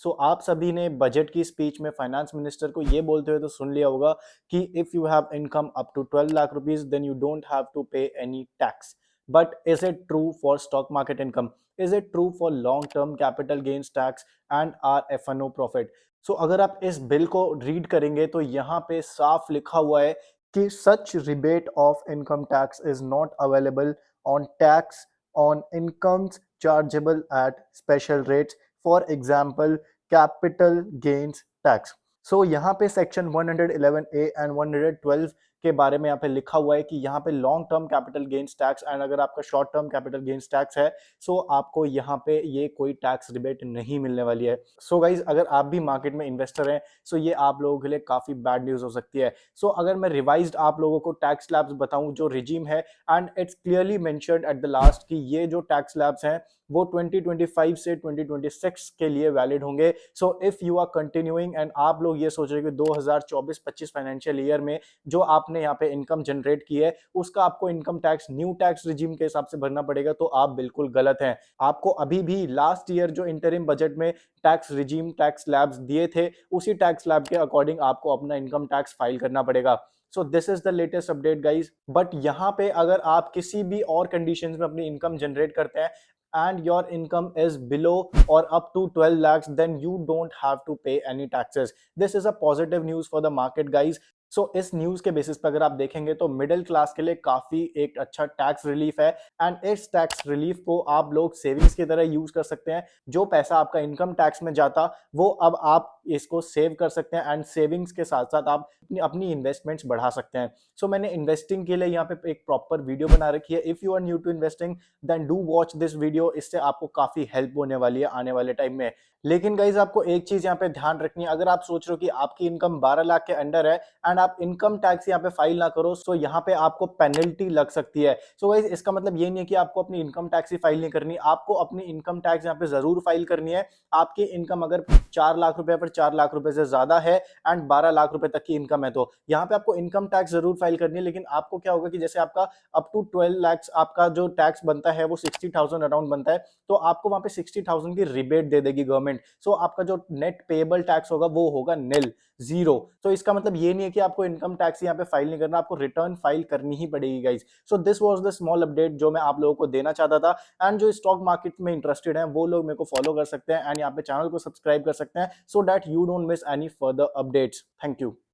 सो आप सभी ने बजट की स्पीच में फाइनेंस मिनिस्टर को ये बोलते हुए तो सुन लिया होगा कि if you have income up to 12 lakh rupees then you don't have to pay any tax. But is it true for stock market income? Is it true for long term capital gains tax and R F profit? So अगर आप इस bill को read करेंगे तो यहाँ पे साफ लिखा हुआ है कि such rebate of income tax is not available on tax on incomes chargeable at special rates, for example capital gains tax. So यहाँ पे सेक्शन 111A एंड 112 के बारे में यहाँ पे लिखा हुआ है कि यहाँ पे long term capital gains tax and अगर आपका short term capital gains tax है सो आपको यहाँ पे ये कोई टैक्स रिबेट नहीं मिलने वाली है। सो गाइज अगर आप भी मार्केट में इन्वेस्टर हैं सो ये आप लोगों के लिए काफी बैड न्यूज हो सकती है। सो अगर मैं रिवाइज्ड आप लोगों को टैक्स स्लैब्स बताऊं जो रिजीम है and it's clearly mentioned at the last कि ये जो टैक्स स्लैब्स हैं वो 2025 से 2026 के लिए वैलिड होंगे। So if you are continuing and आप लोग ये सोच रहे हैं कि 2024-25 फाइनेंशियल ईयर में जो आपने यहाँ पे इनकम जनरेट की है उसका आपको income tax new tax regime के हिसाब से भरना पड़ेगा, तो आप बिल्कुल गलत हैं। आपको अभी भी लास्ट ईयर जो इंटरिम बजट में टैक्स रिजीम टैक्स स्लैब्स दिए थे उसी टैक्स स्लैब के अकॉर्डिंग आपको अपना इनकम टैक्स फाइल करना पड़ेगा। So this is the latest update guys. But यहाँ पे अगर आप किसी भी और कंडीशंस में अपनी इनकम जनरेट करते हैं and your income is below or up to 12 lakhs then you don't have to pay any taxes. This is a positive news for the market guys. सो इस न्यूज के बेसिस पे अगर आप देखेंगे तो मिडिल क्लास के लिए काफी एक अच्छा टैक्स रिलीफ है एंड इस टैक्स रिलीफ को आप लोग सेविंग्स की तरह यूज कर सकते हैं। जो पैसा आपका इनकम टैक्स में जाता वो अब आप इसको सेव कर सकते हैं एंड सेविंग्स के साथ साथ आप अपनी इन्वेस्टमेंट्स बढ़ा सकते हैं। सो मैंने इन्वेस्टिंग के लिए यहाँ पे एक प्रॉपर वीडियो बना रखी है। If you are new to investing then do watch this video, इससे आपको काफी हेल्प होने वाली है आने वाले टाइम में। लेकिन गाइज आपको एक चीज यहाँ पे ध्यान रखनी है, अगर आप सोच रहे हो कि आपकी इनकम 12 लाख के अंडर है एंड आप इनकम टैक्स यहाँ पे फाइल ना करो सो यहाँ पे आपको पेनल्टी लग सकती है। सो गाइज इसका मतलब ये नहीं है कि आपको अपनी इनकम टैक्स ही फाइल नहीं करनी, आपको अपनी इनकम टैक्स यहाँ पे जरूर फाइल करनी है। आपकी इनकम अगर 4 लाख रुपए पर 4 लाख रुपए से ज्यादा है एंड 12 लाख रुपए तक की इनकम है तो यहाँ पे आपको इनकम टैक्स जरूर फाइल करनी है। लेकिन आपको क्या होगा कि जैसे आपका अप टू 12 लैक्स आपका जो टैक्स बनता है वो 60,000 अराउंड बनता है, तो आपको वहां पे 60,000 की रिबेट दे देगी गवर्नमेंट। सो आपका जो नेट पेएबल टैक्स होगा वो होगा निल, जीरो। तो इसका मतलब ये नहीं है कि आपको इनकम टैक्स यहाँ पे फाइल नहीं करना, आपको रिटर्न फाइल करनी ही पड़ेगी guys. So this was the small update जो मैं आप लोगों को देना चाहता था एंड जो स्टॉक मार्केट में इंटरेस्टेड है वो लोग मेरे को फॉलो कर सकते हैं एंड यहाँ पे चैनल को सब्सक्राइब कर सकते हैं so that you don't miss any further updates. Thank you.